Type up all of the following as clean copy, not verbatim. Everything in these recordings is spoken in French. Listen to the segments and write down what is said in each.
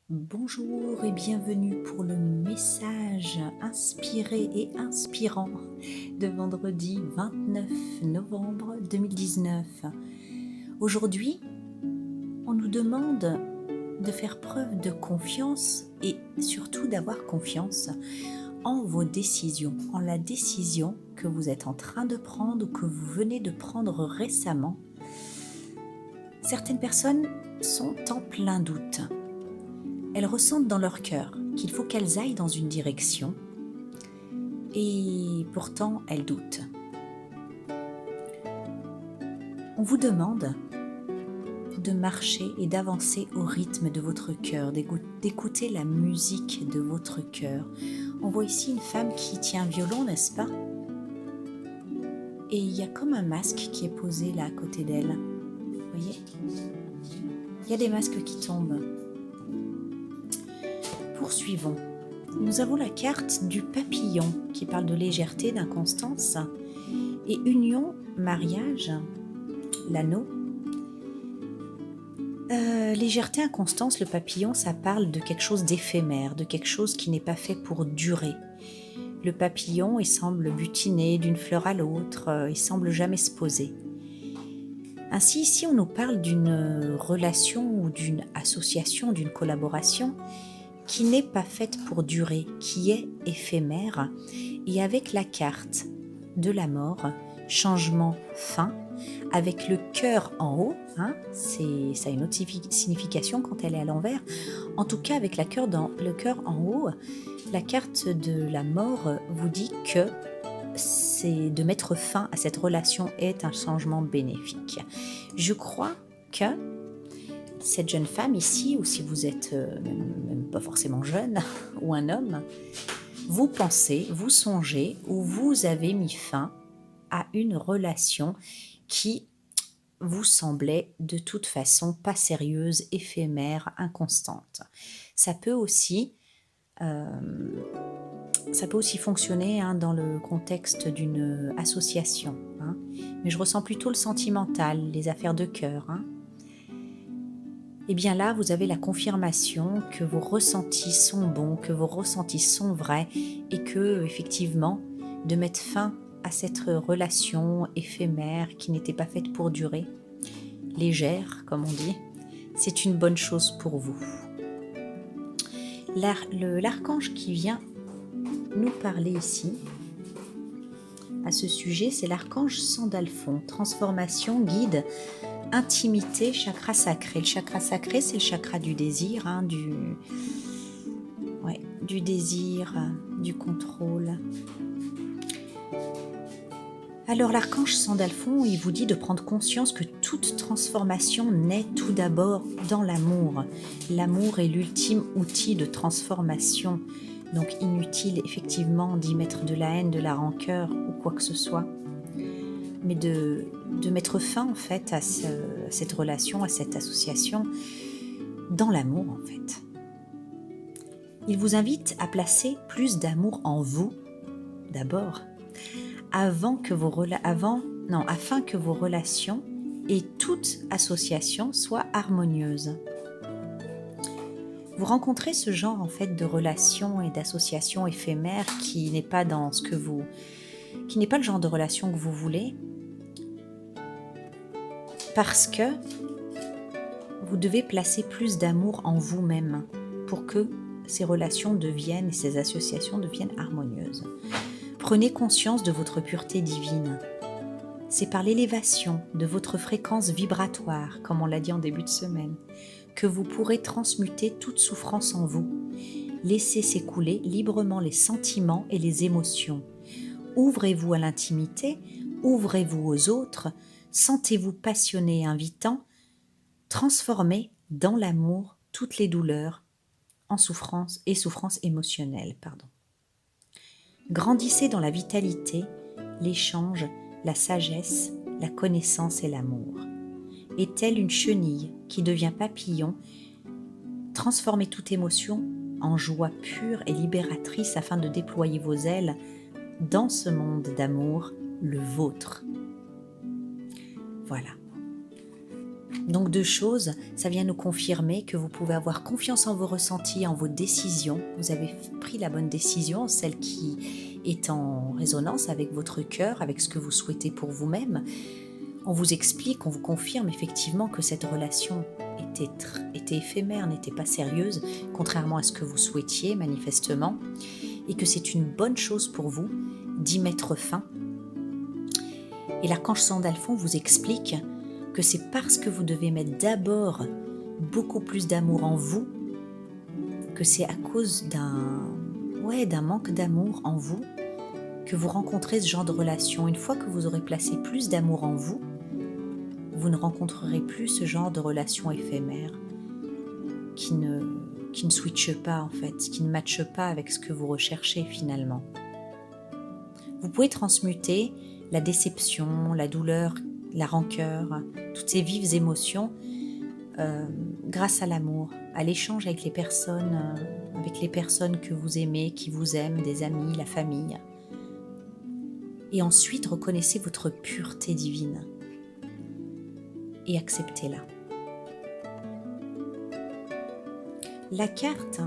Bonjour et bienvenue pour le message inspiré et inspirant de vendredi 29 novembre 2019. Aujourd'hui, on nous demande de faire preuve de confiance et surtout d'avoir confiance en vos décisions, en la décision que vous êtes en train de prendre ou que vous venez de prendre récemment. Certaines personnes sont en plein doute. Elles ressentent dans leur cœur qu'il faut qu'elles aillent dans une direction et pourtant elles doutent. On vous demande de marcher et d'avancer au rythme de votre cœur, d'écouter la musique de votre cœur. On voit ici une femme qui tient un violon, n'est-ce pas? Et il y a comme un masque qui est posé là à côté d'elle. Vous voyez? Il y a des masques qui tombent. Poursuivons. Nous avons la carte du papillon qui parle de légèreté, d'inconstance et union, mariage, l'anneau. Légèreté, inconstance, le papillon, ça parle de quelque chose d'éphémère, de quelque chose qui n'est pas fait pour durer. Le papillon, il semble butiner d'une fleur à l'autre, il semble jamais se poser. Ainsi, ici, on nous parle d'une relation ou d'une association, d'une collaboration qui n'est pas faite pour durer, qui est éphémère, et avec la carte de la mort, changement, fin, avec le cœur en haut, ça a une autre signification quand elle est à l'envers, en tout cas avec le cœur en haut, la carte de la mort vous dit que c'est de mettre fin à cette relation est un changement bénéfique. Je crois que cette jeune femme ici, ou si vous êtes même pas forcément jeune, ou un homme, vous pensez, vous songez, ou vous avez mis fin à une relation qui vous semblait de toute façon pas sérieuse, éphémère, inconstante. Ça peut aussi fonctionner dans le contexte d'une association, mais je ressens plutôt le sentimental, les affaires de cœur. Et bien là, vous avez la confirmation que vos ressentis sont bons, que vos ressentis sont vrais et que, effectivement, de mettre fin à cette relation éphémère qui n'était pas faite pour durer, légère, comme on dit, c'est une bonne chose pour vous. L'archange qui vient nous parler ici, à ce sujet, c'est l'archange Sandalphon, transformation, guide, intimité, chakra sacré. Le chakra sacré, c'est le chakra du désir, du désir, du contrôle. Alors l'archange Sandalphon, il vous dit de prendre conscience que toute transformation naît tout d'abord dans l'amour. L'amour est l'ultime outil de transformation. Donc inutile effectivement d'y mettre de la haine, de la rancœur ou quoi que ce soit. Mais de mettre fin en fait à cette relation, à cette association, dans l'amour en fait. Il vous invite à placer plus d'amour en vous, d'abord, afin que vos relations et toute association soient harmonieuses. Vous rencontrez ce genre en fait de relations et d'associations éphémères qui n'est pas qui n'est pas le genre de relation que vous voulez, parce que vous devez placer plus d'amour en vous-même pour que ces relations et ces associations deviennent harmonieuses. Prenez conscience de votre pureté divine. C'est par l'élévation de votre fréquence vibratoire, comme on l'a dit en début de semaine, que vous pourrez transmuter toute souffrance en vous. Laissez s'écouler librement les sentiments et les émotions. Ouvrez-vous à l'intimité, ouvrez-vous aux autres, sentez-vous passionné et invitant, transformez dans l'amour toutes les douleurs en souffrances émotionnelles. Grandissez dans la vitalité, l'échange, la sagesse, la connaissance et l'amour. Et telle une chenille qui devient papillon, transformez toute émotion en joie pure et libératrice afin de déployer vos ailes dans ce monde d'amour, le vôtre. Voilà. Donc 2 choses, ça vient nous confirmer que vous pouvez avoir confiance en vos ressentis, en vos décisions. Vous avez pris la bonne décision, celle qui est en résonance avec votre cœur, avec ce que vous souhaitez pour vous-même. On vous explique, on vous confirme effectivement que cette relation était éphémère, n'était pas sérieuse, contrairement à ce que vous souhaitiez manifestement, et que c'est une bonne chose pour vous d'y mettre fin. Et l'archange Sandalphon vous explique que c'est parce que vous devez mettre d'abord beaucoup plus d'amour en vous, que c'est à cause d'un manque d'amour en vous que vous rencontrez ce genre de relation. Une fois que vous aurez placé plus d'amour en vous, vous ne rencontrerez plus ce genre de relation éphémère qui ne switche pas en fait, qui ne matche pas avec ce que vous recherchez finalement. Vous pouvez transmuter la déception, la douleur, la rancœur, toutes ces vives émotions grâce à l'amour, à l'échange avec les personnes que vous aimez, qui vous aiment, des amis, la famille. Et ensuite, reconnaissez votre pureté divine et acceptez-la. La carte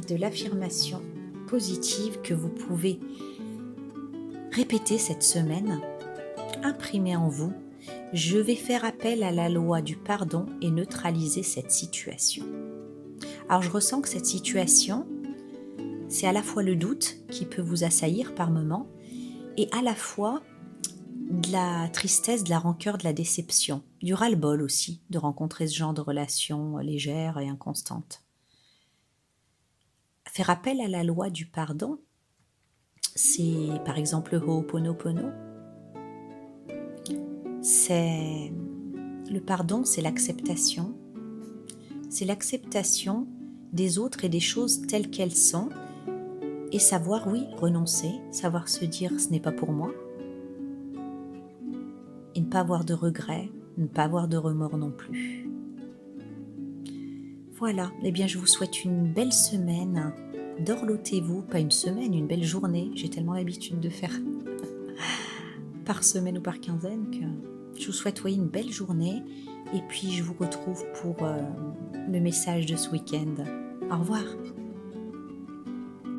de l'affirmation positive que vous pouvez répéter cette semaine, imprimer en vous: je vais faire appel à la loi du pardon et neutraliser cette situation. Alors je ressens que cette situation, c'est à la fois le doute qui peut vous assaillir par moments et à la fois de la tristesse, de la rancœur, de la déception, du ras-le-bol aussi de rencontrer ce genre de relations légères et inconstantes. Faire appel à la loi du pardon, c'est par exemple le Ho'oponopono. Le pardon, c'est l'acceptation. C'est l'acceptation des autres et des choses telles qu'elles sont et savoir, oui, renoncer, savoir se dire ce n'est pas pour moi et ne pas avoir de regrets, ne pas avoir de remords non plus. Voilà, eh bien je vous souhaite une belle semaine. Dorlotez-vous, pas une semaine, une belle journée. J'ai tellement l'habitude de faire par semaine ou par quinzaine que je vous souhaite une belle journée et puis je vous retrouve pour le message de ce week-end. Au revoir.